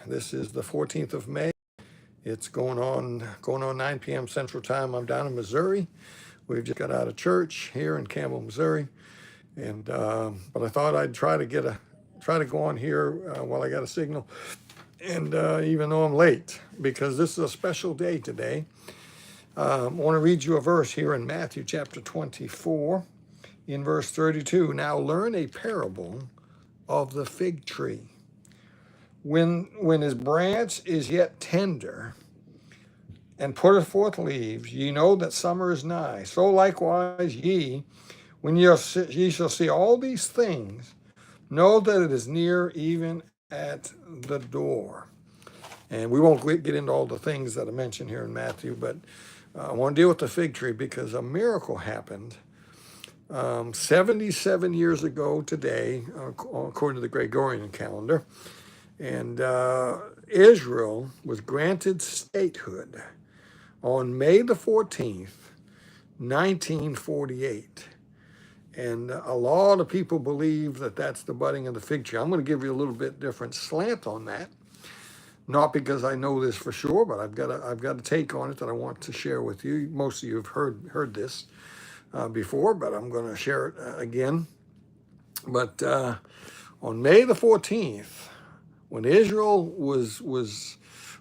This is the 14th of May. It's going on 9 p.m. Central Time. I'm down in Missouri. We've just got out of church here in Campbell, Missouri, and but I thought I'd try to go on here while I got a signal, and even though I'm late, because this is a special day today. I want to read you a verse here in Matthew chapter 24, in verse 32. Now learn a parable of the fig tree. When his branch is yet tender, and putteth forth leaves, ye know that summer is nigh. So likewise ye, when ye shall see all these things, know that it is near, even at the door. And we won't get into all the things that I mentioned here in Matthew, but I want to deal with the fig tree because a miracle happened 77 years ago today, according to the Gregorian calendar. And Israel was granted statehood on May the 14th, 1948. And a lot of people believe that that's the budding of the fig tree. I'm going to give you a little bit different slant on that. Not because I know this for sure, but I've got a take on it that I want to share with you. Most of you have heard this before, but I'm going to share it again. But on May the 14th, when Israel was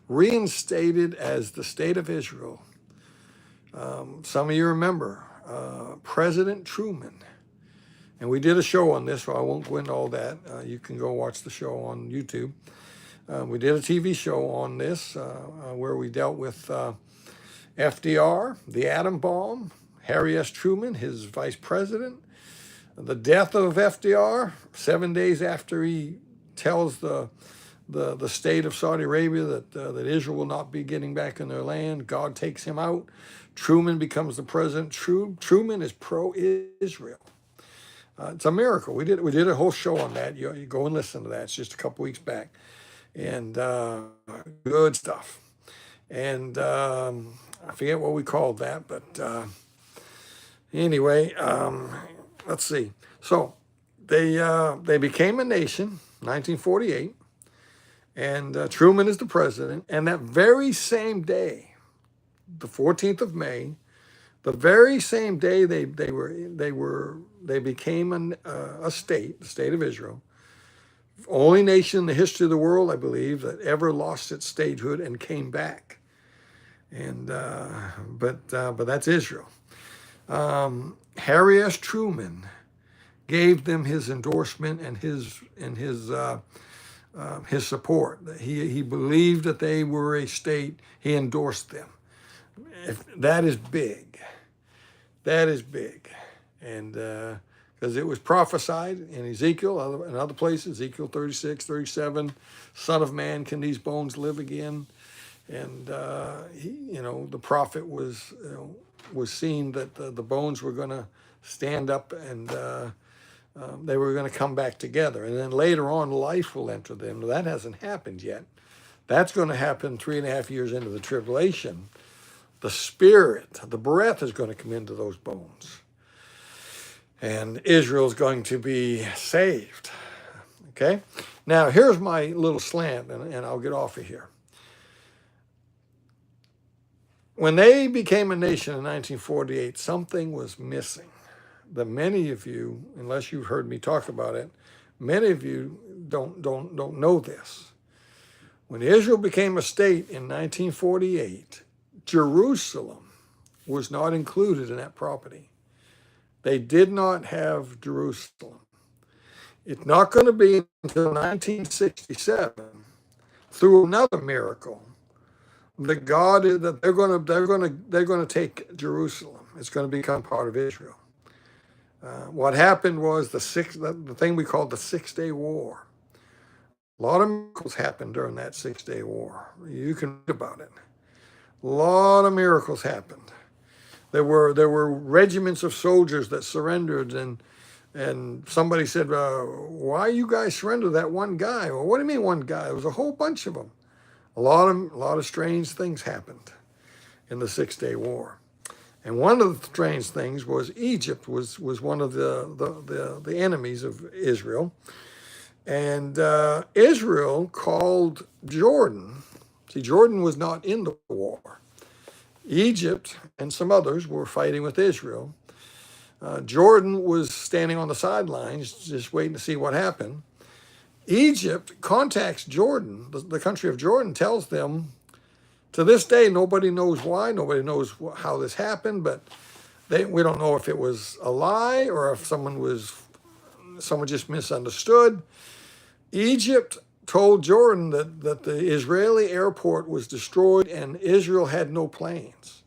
reinstated as the state of Israel, some of you remember President Truman, and we did a show on this, so I won't go into all that. You can go watch the show on YouTube. We did a TV show on this where we dealt with FDR, the atom bomb, Harry S. Truman, his vice president, the death of FDR, 7 days after he tells the state of Saudi Arabia that Israel will not be getting back in their land. God takes him out. Truman becomes the president. Truman is pro-Israel. It's a miracle. We did a whole show on that. You go and listen to that. It's just a couple weeks back. And good stuff. And I forget what we called that, but anyway, let's see. So they became a nation, 1948, and Truman is the president. And that very same day, the 14th of May, the very same day they became a state, the state of Israel. Only nation in the history of the world, I believe, that ever lost its statehood and came back. And but that's Israel. Harry S. Truman gave them his endorsement and his support. He believed that they were a state. He endorsed them. That is big. That is big, and. Because it was prophesied in Ezekiel and other places, Ezekiel 36, 37, Son of Man, can these bones live again? And the prophet was seeing that the bones were going to stand up and they were going to come back together. And then later on, life will enter them. That hasn't happened yet. That's going to happen 3.5 years into the tribulation. The spirit, the breath is going to come into those bones. And Israel's going to be saved. Okay? Now, here's my little slant, and I'll get off of here. When they became a nation in 1948, something was missing that many of you, unless you've heard me talk about it, many of you don't know this. When Israel became a state in 1948, Jerusalem was not included in that property. They did not have Jerusalem. It's not going to be until 1967, through another miracle, that they're going to take Jerusalem. It's going to become part of Israel. What happened was the thing we called the 6-Day War. A lot of miracles happened during that 6-Day War. You can read about it. A lot of miracles happened. There were regiments of soldiers that surrendered, and somebody said, "Why you guys surrender that one guy?" Well, what do you mean one guy? It was a whole bunch of them. A lot of strange things happened in the 6-Day War, and one of the strange things was Egypt was one of the enemies of Israel, And Israel called Jordan. See, Jordan was not in the war. Egypt and some others were fighting with Israel. Jordan was standing on the sidelines, just waiting to see what happened. Egypt contacts Jordan, the country of Jordan, tells them, to this day, nobody knows why, nobody knows how this happened, but we don't know if it was a lie or if someone just misunderstood. Egypt told Jordan that the Israeli airport was destroyed and Israel had no planes.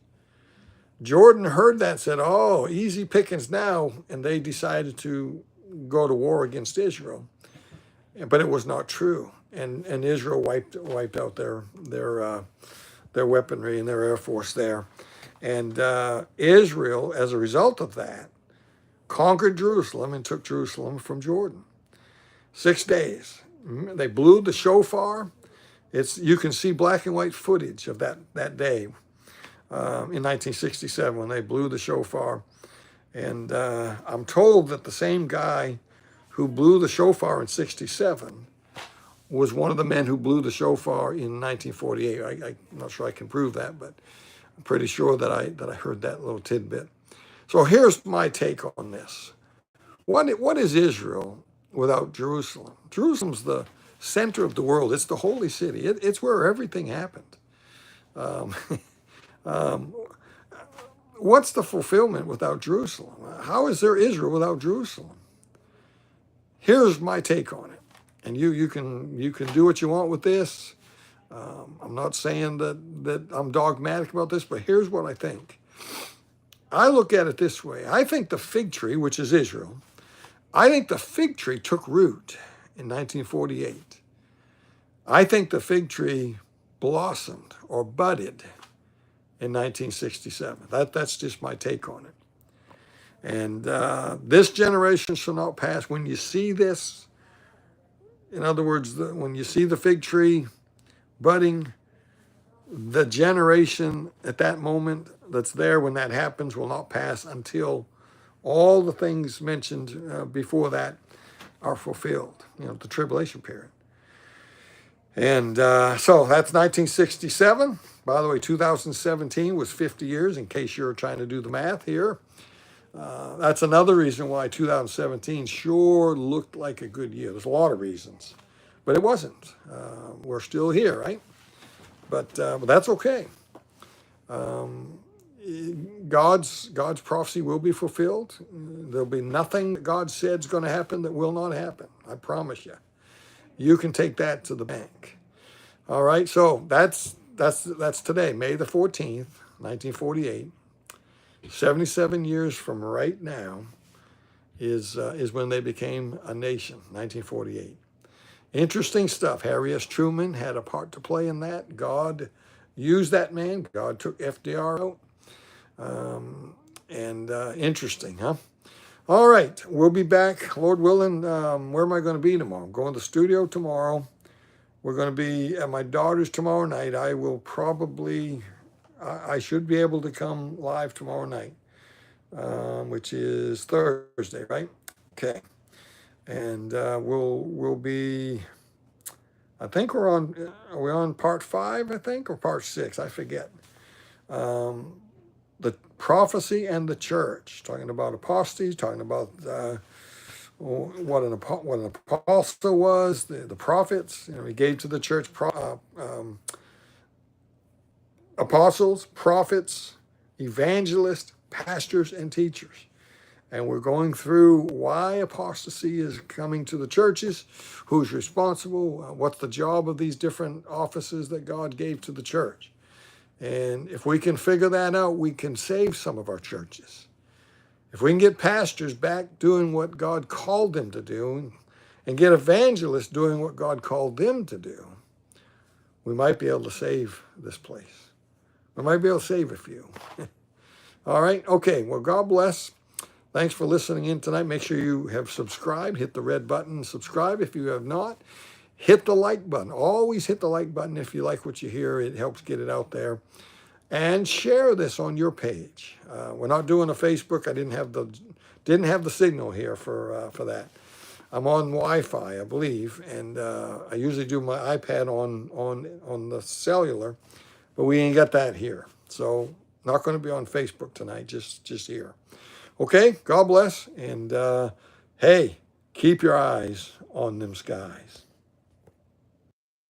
Jordan heard that, said, oh, easy pickings now, and they decided to go to war against Israel. But it was not true, and Israel wiped out their weaponry and their air force there. And Israel, as a result of that, conquered Jerusalem and took Jerusalem from Jordan. 6 days. They blew the shofar. You can see black and white footage of that day in 1967 when they blew the shofar. And I'm told that the same guy who blew the shofar in 67 was one of the men who blew the shofar in 1948. I'm not sure I can prove that, but I'm pretty sure that I heard that little tidbit. So here's my take on this. What is Israel without Jerusalem? Jerusalem's the center of the world. It's the holy city. It's where everything happened. What's the fulfillment without Jerusalem? How is there Israel without Jerusalem? Here's my take on it. And you can do what you want with this. I'm not saying that I'm dogmatic about this, but here's what I think. I look at it this way. I think the fig tree, which is Israel, I think the fig tree took root in 1948. I think the fig tree blossomed or budded in 1967. That's just my take on it. And this generation shall not pass. When you see this, in other words, when you see the fig tree budding, the generation at that moment that's there when that happens will not pass until all the things mentioned before that are fulfilled, the tribulation period. And so that's 1967. By the way, 2017 was 50 years, in case you're trying to do the math here. That's another reason why 2017 sure looked like a good year. There's a lot of reasons, but it wasn't. We're still here, right? But that's okay. God's prophecy will be fulfilled. There'll be nothing that God said is going to happen that will not happen. I promise you. You can take that to the bank. All right. So that's today, May the 14th, 1948. 77 years from right now is when they became a nation, 1948. Interesting stuff. Harry S. Truman had a part to play in that. God used that man. God took FDR out. Interesting, huh? All right. We'll be back, Lord willing. Where am I going to be tomorrow? I'm going to the studio tomorrow. We're going to be at my daughter's tomorrow night. I should be able to come live tomorrow night, which is Thursday, right? Okay. And we'll be, I think are we on part 5, I think, or part 6? I forget. The prophecy and the church, talking about apostasy, talking about what an apostle was, the prophets. He gave to the church apostles, prophets, evangelists, pastors, and teachers. And we're going through why apostasy is coming to the churches, who's responsible, what's the job of these different offices that God gave to the church. And if we can figure that out, we can save some of our churches. If we can get pastors back doing what God called them to do and get evangelists doing what God called them to do, we might be able to save this place. We might be able to save a few. All right. Okay. Well, God bless. Thanks for listening in tonight. Make sure you have subscribed. Hit the red button and subscribe if you have not. Hit the like button. Always hit the like button if you like what you hear. It helps get it out there. And share this on your page. We're not doing a Facebook. I didn't have the signal here for that. I'm on Wi-Fi, I believe, and I usually do my iPad on the cellular, but we ain't got that here. So not going to be on Facebook tonight, just here. Okay, God bless, and hey, keep your eyes on them skies.